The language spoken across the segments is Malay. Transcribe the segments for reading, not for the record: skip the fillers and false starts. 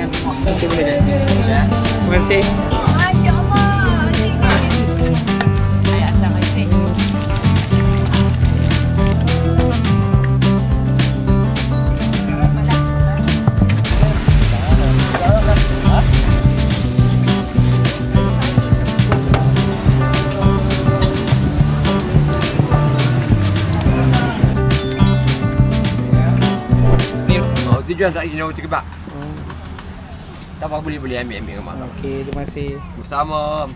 dengan satu boleh. Ya. Terima kasih. Masya-Allah. Saya asal kasih. Tujuan tak kena roti kebab. Tak apa, boleh ambil mak. Okey, terima kasih. Bersama.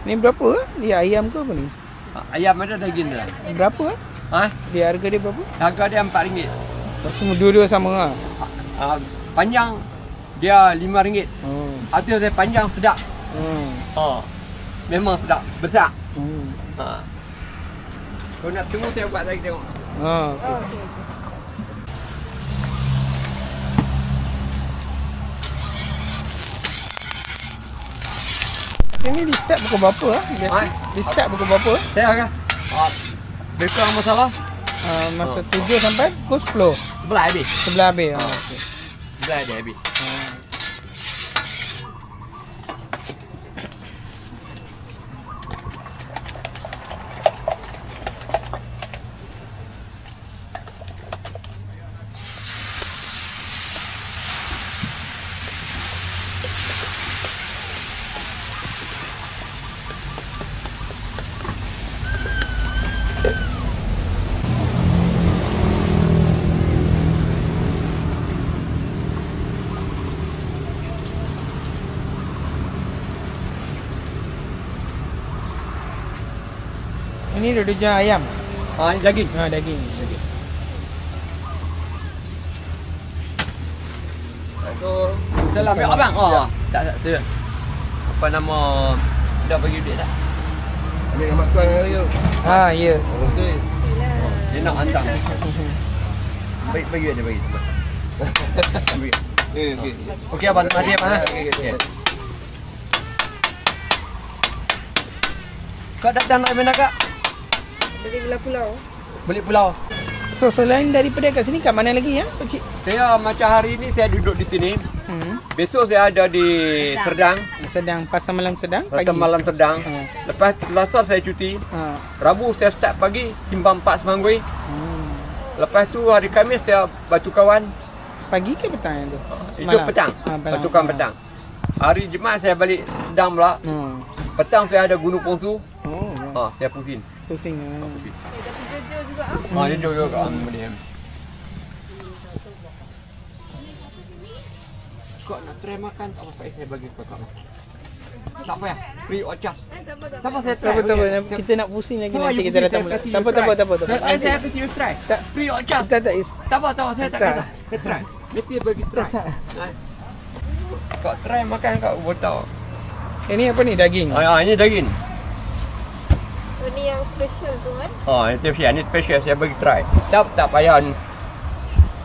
Ni berapa? Dia ayam ke apa ni? Ayam ada daging dah. Berapa? Dia harga dia berapa? Harga dia RM4. Semua dua-dua sama ah. Panjang dia RM5. Oh. Ada saya panjang sedap. Memang sedap, besar. Kau nak tunggu saya buat lagi tengok. Okay. Ini di start pukul berapa Di start pukul berapa? Saya akan. Lebih kurang masalah. Masa 7 sampai pukul 10. Sebelah habis. Sebelah habis. Okay. Sebelah dia habis. Ini duduknya ayam. Ini daging. Daging. Salam ya abang. Tak. Apa nama? Dah bagi duit tak? Ambil dengan mak tuan hari tu. Ya. Okey. Dia nak hantar. Bagi dia bagi. Okey. Okey abang, terima kasih abang. Okey. Kau datang dari mana kak? Beli gula pulau. Beli pulau. So selain daripada kat sini, kat mana lagi ya, Pak Cik? Saya macam hari ni saya duduk di sini. Besok saya ada di Serdang. Pasar Malam Serdang. Pasar Malam Serdang. Lepas Selasa saya cuti. Rabu saya start pagi timbang 4 Semanggi. Lepas tu hari Khamis saya Batu Kawan. Pagi ke petang tu? Itu petang. Batu Kawan petang. Hari Jumaat saya balik Serdang pula. Petang saya ada Gunung Pongsu. Saya pusing. Pusing. Dia jauh juga kemudian. Kau nak try makan tak apa saya bagi kau makan. Tak payah, free of charge. Tak apa saya try. Tak apa. Kita nak pusing lagi nanti kita datang. Tak apa. Saya kasi you try. Free of charge. Tak apa, saya tak kata. Saya try. Mesti bagi try. Kau try makan kau tahu. Ini apa ni, daging? Ini daging. Ini yang special tu kan? Ini special. Ini special saya bagi try. Tak payah.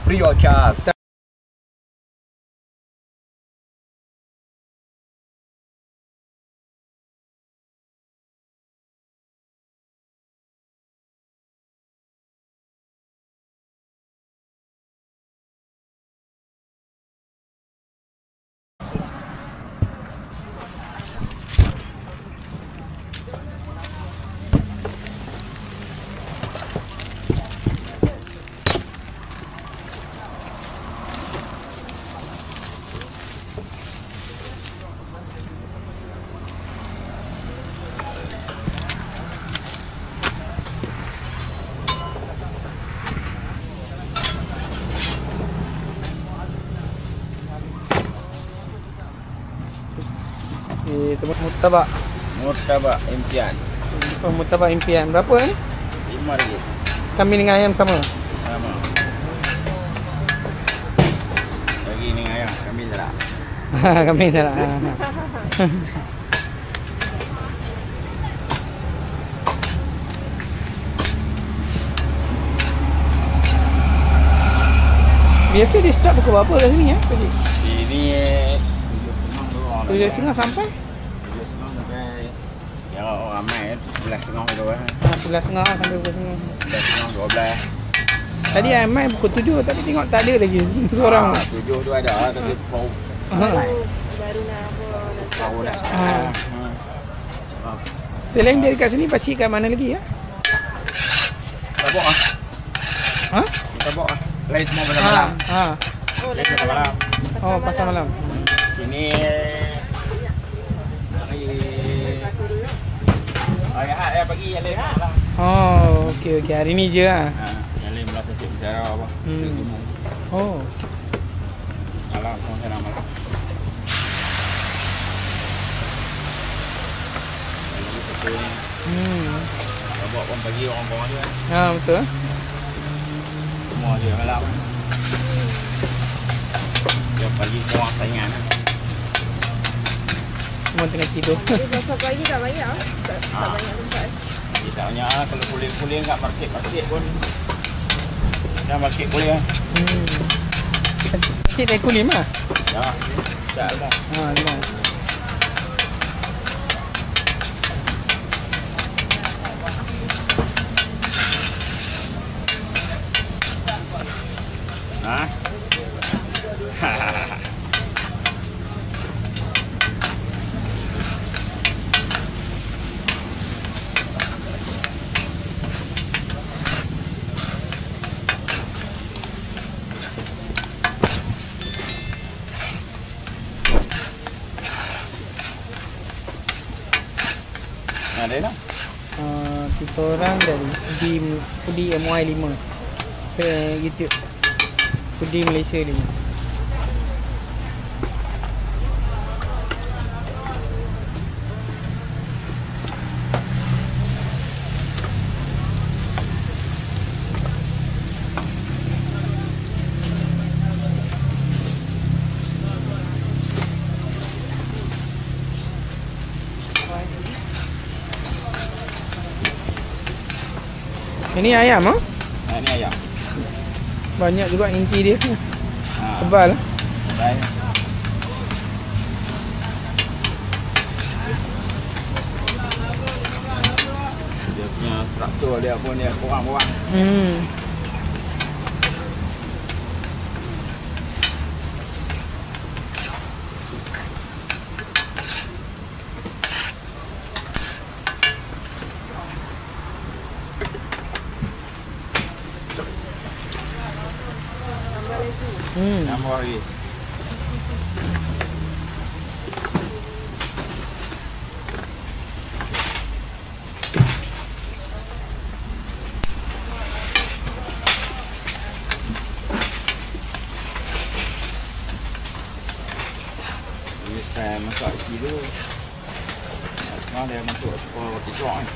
Free of charge. Murtabak. Murtabak impian. Murtabak impian. Berapa ni? RM5. Kambing dengan ayam sama? Sama. Daging dengan ayam, kambing tak nak. Kambing tak nak. Biasa dia start pukul berapa kat sini ya? Ini 7.30 sampai? 7.30 sampai 3 Yang orang ramai 11.30 tu kan. 11.30 sampai pukul 9. 11.30 12. Tadi mai pukul 7 tapi tengok tak ada lagi seorang. 7 tu ada tapi baru Baru nak apa. baru nak Ha. start. Selain dia dekat sini, pakcik kat mana lagi ya? Tabok ah. Ha? Tabok ah. Lain semua pasal malam. Ha. Oh, Lain pasal malam. Oh, pasal malam. Sini hari Ahad ya pagi yang lain lah. Oh, okey okey. Hari ni je ah. Yang lain belah tasik bicara apa. Oh. Malam semua sana malam. Tabok pun pagi orang-orang dia. Ha, betul. Semua dia malam. Dia pagi orang saingan. Semua tengah tidur. Masa pagi tak banyak. Tak banyak tempat. Dia tak banyak lah. Kalau kuling-kuling kat market-market pun dah market boleh lah. Pakcik dah kulim ah. Dah. Tak lah. Ha, dah. Ha? Ada lah. Kita orang dari Foodie MY5 ke YouTube. Foodie Malaysia 5. Ini ayam ah? Ini ayam. Banyak juga inti dia. Ha. Tebal. Baik. Dia punya struktur dia pun dia kurang-kurang. Tambah lagi. Ini saya masak isi dulu. Sekarang dia masuk roti cok ni.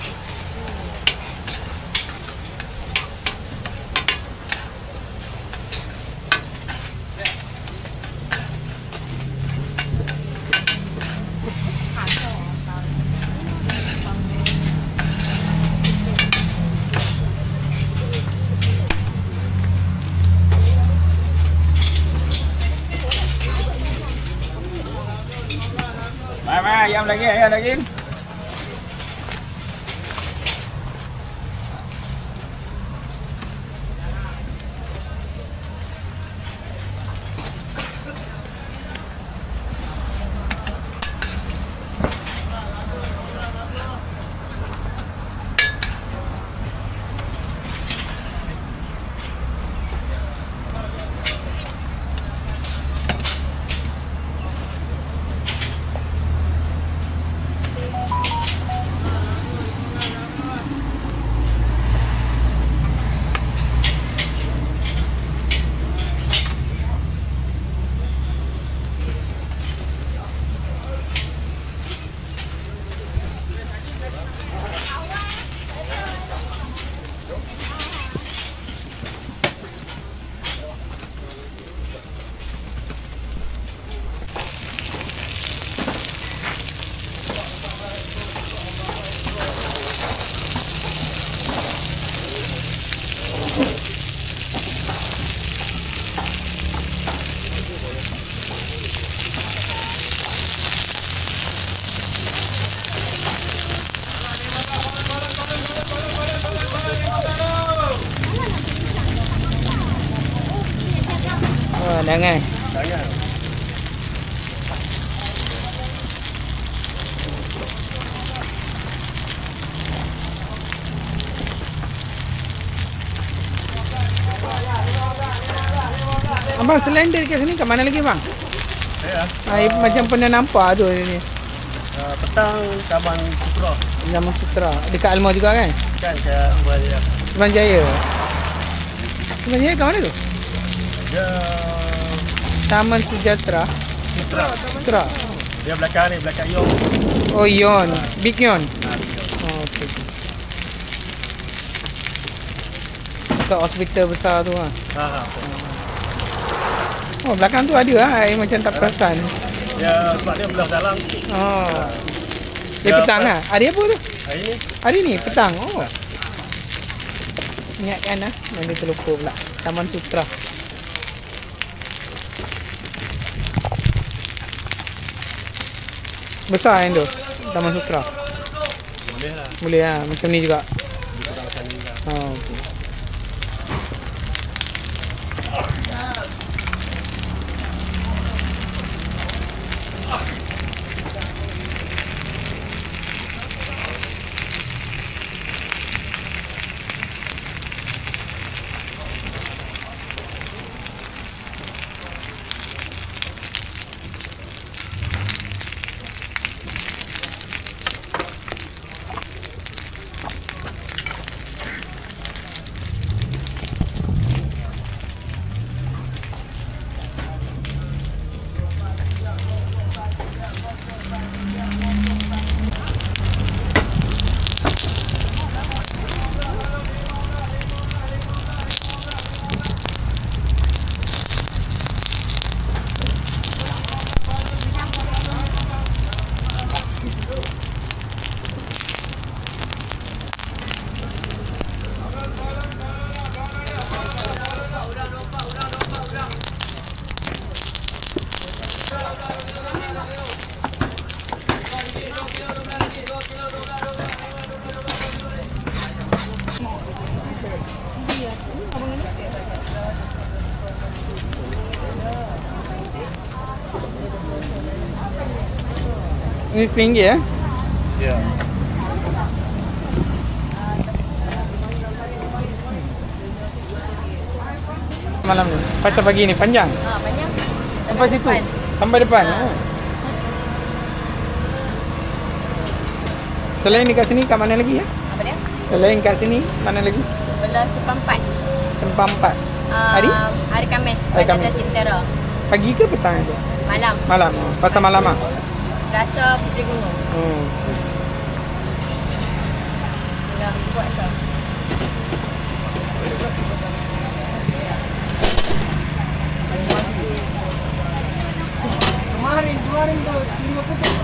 Mai ayam lagi. Pandangan. Jangan. Abang selain dari kat sini kat mana lagi bang? Ya. Macam pernah nampak tu ni. Petang Taman Sutra. Taman Sutra. Dekat Almah juga kan? Kan ke Buaya. Taman Jaya. Taman Jaya kat mana tu? Dia Taman Sejahtera. Sutra. Sutra. Dia belakang ni, belakang Yon. Oh Yon. Big Yon. Oh okey. Dekat hospital besar tu lah. Oh belakang tu ada lah. Saya macam tak perasan. Ya sebab dia belah dalam sikit. Oh. Dia petang lah. Hari apa tu? Hari ni Hari ni petang. Oh. Ingatkan lah. Mana terlupa pula. Taman Sutra. Besar yang tu. Taman Sutra. boleh lah. Boleh lah. Macam ni juga. Dia kurang macam ni lah. Oh, okay. Ini RM1 ya? Ya. Malam ni. Pasal pagi ni panjang. Banyak. Sampai situ. Sampai depan. Oh. Selain dekat sini kat mana lagi ya? Apa dia? Selain kat sini mana lagi? Belah Sepampat. Tempat 4. Hari? Hari Khamis. Hari Pada Khamis. Sintera. Pagi ke petang tu? Malam. Malam. Pasal malam ah. Rasa Puteri Gunung. Hmm. Nak buat tak? Kemarin tu 5 putih.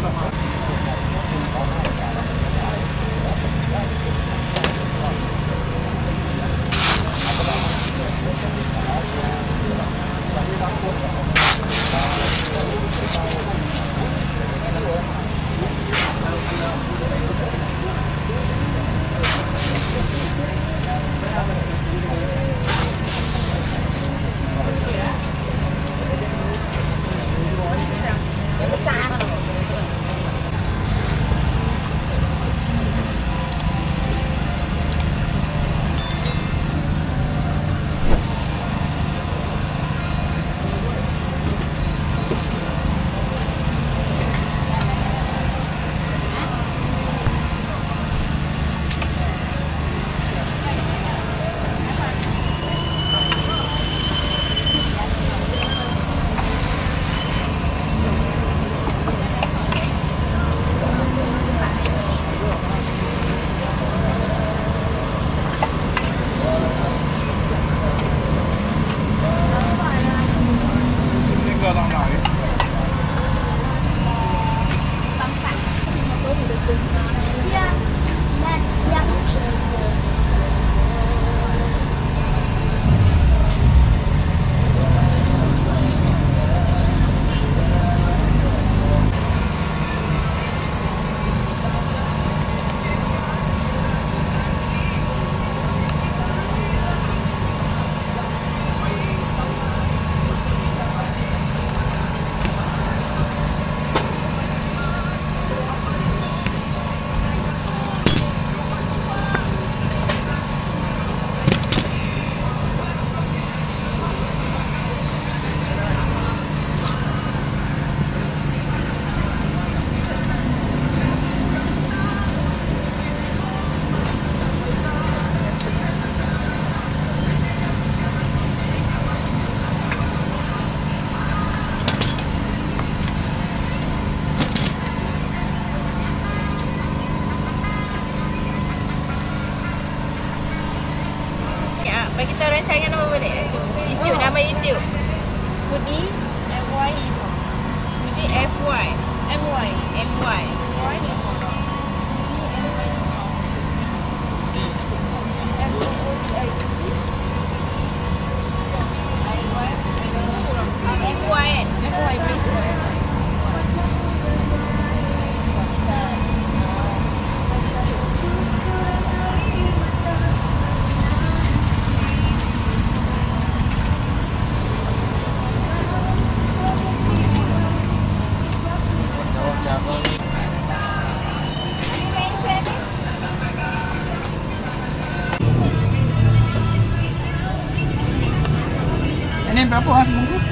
YouTube. Budi MY Lima. Budi FY. MY. MY. Y Lima. Ini berapa lah sebungkus?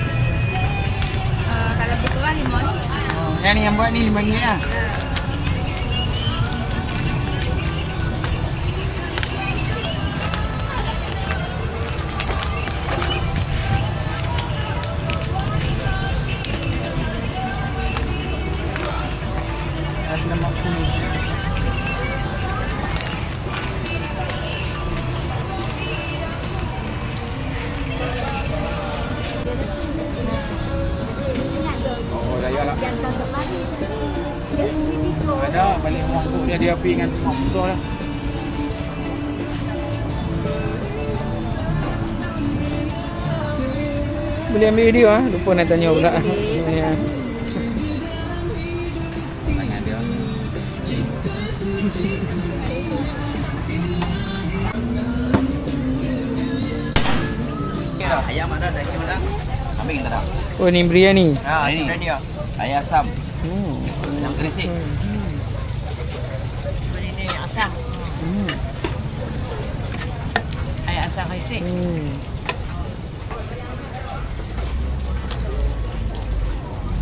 Kalau berkurang limau. Yang ni yang buat ni RM5 lah. Ada lemak kuning. Ada balik rumah tu dia api dengan rumah betul lah. Boleh ambil video ah, lupa nak tanya pula. Ya. Tangan dia. Ya, ayam ada ikan ada. Kambing tak ada. Oh ni biryani. Ha, ini dia. Ayam asam. Ayam gerisik. Ini yang asam. Ayam asam gerisik.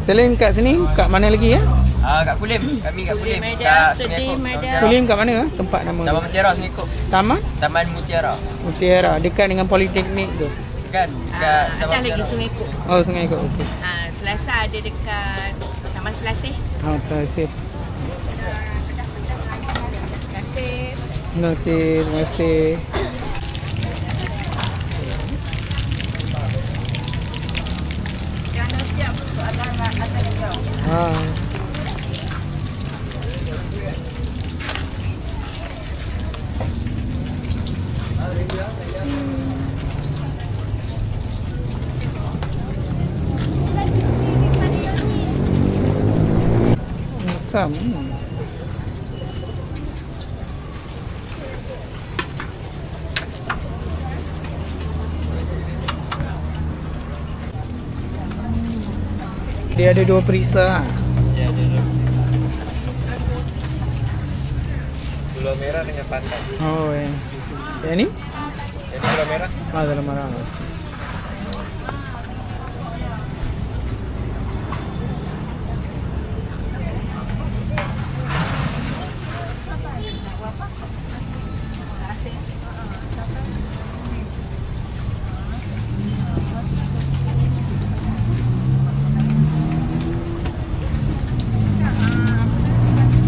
Selain kat sini, kat mana lagi ya? Kat Kulim. Kami kat Kulim. Medan, Sedih, Medan. Kulim kat mana ah? Tempat nama? Taman Mutiara Sengikut. Taman? Taman Mutiara. Mutiara, dekat dengan Politeknik tu. Kan? Dekat Atas lagi Sungai Kuk. Oh, Sungai Kok. Okey. Selasa ada dekat Taman Selasih. Ah, terima kasih. Terima kasih. Terima kasih, terima kasih. Jangan siap untuk anak-anak juga. Asam. Dia ada dua perisa. Ya, ada. Gula merah dengan pandan. Oh, ya. Yang ni? Jadi gula merah. Gula merah.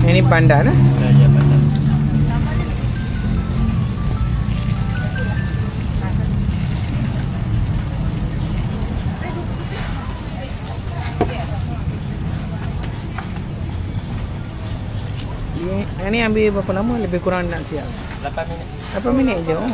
Ini pandan lah. Ya, pandan. Ini ambil berapa lama? Lebih kurang nak siap? 8 minit. 8 minit je. Oh.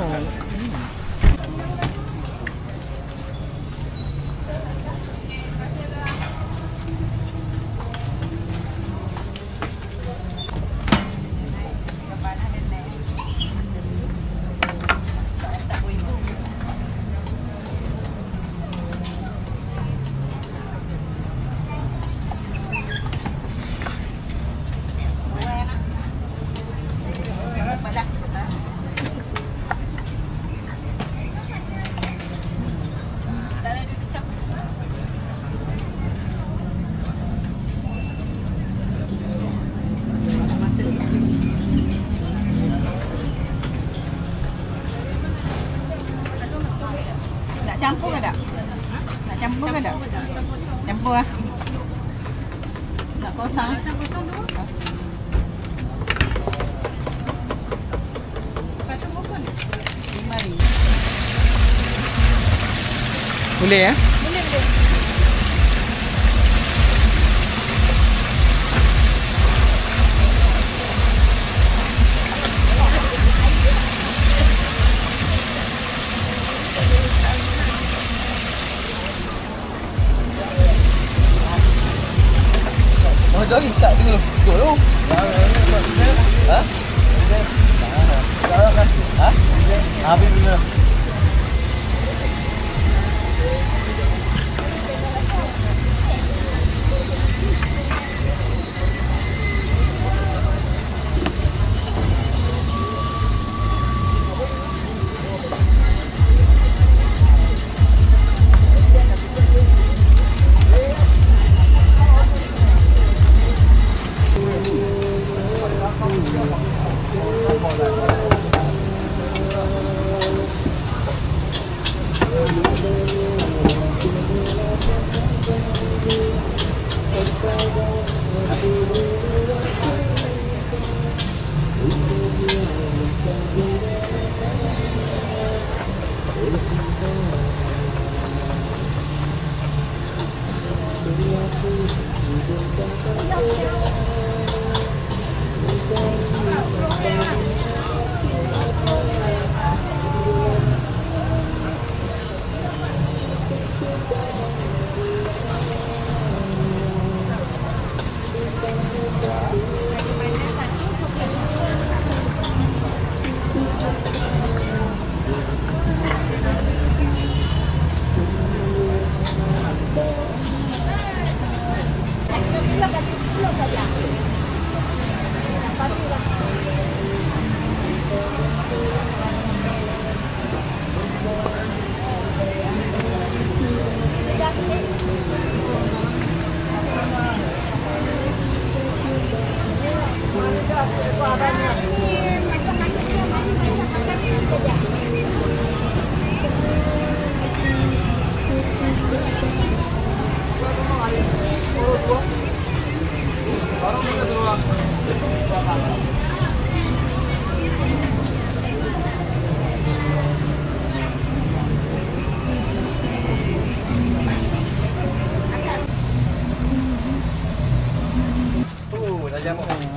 Campur ke tak? Nak campur ke tak? Campur lah. Nak kosong? Kosong dulu. RM5. Boleh ya? Boleh, boleh. Mau lagi tak tengok dulu. Ha? Ha? Habis bila?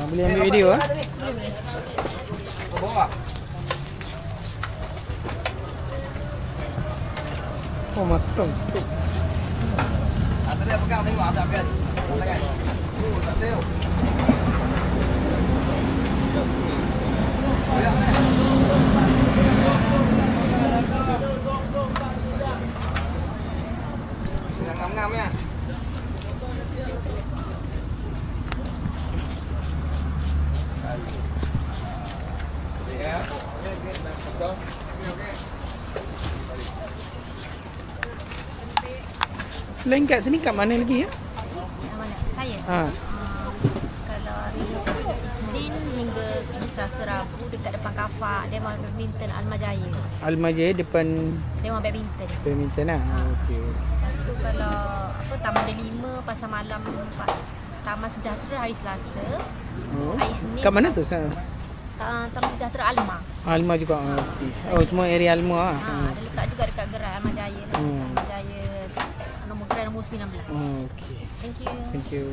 Boleh ambil video ah. Oh, masuk. Ada dia pegang tengok tak kan? Tangan. Tak tahu. Ngam-ngam ya. Selain kat sini kat mana lagi ya? Yang mana? Saya? Ha. Kalau hari Isnin hingga Selasa Rabu dekat depan Kafa, Dewan Badminton Almajaya. Almajaya depan Dewan Badminton. badminton lah. Okey. Lepas tu kalau apa Taman Delima Pasar Malam 4. Taman Sejahtera hari Selasa. Oh. Hari Isnin. Kat mana tu sana? Taman Sejahtera Alma. Alma juga. Okey. Oh, semua area Alma ah. Ada letak juga dekat gerai Almajaya. Almajaya nombor gerai nombor 19. Okey. Thank you. Thank you.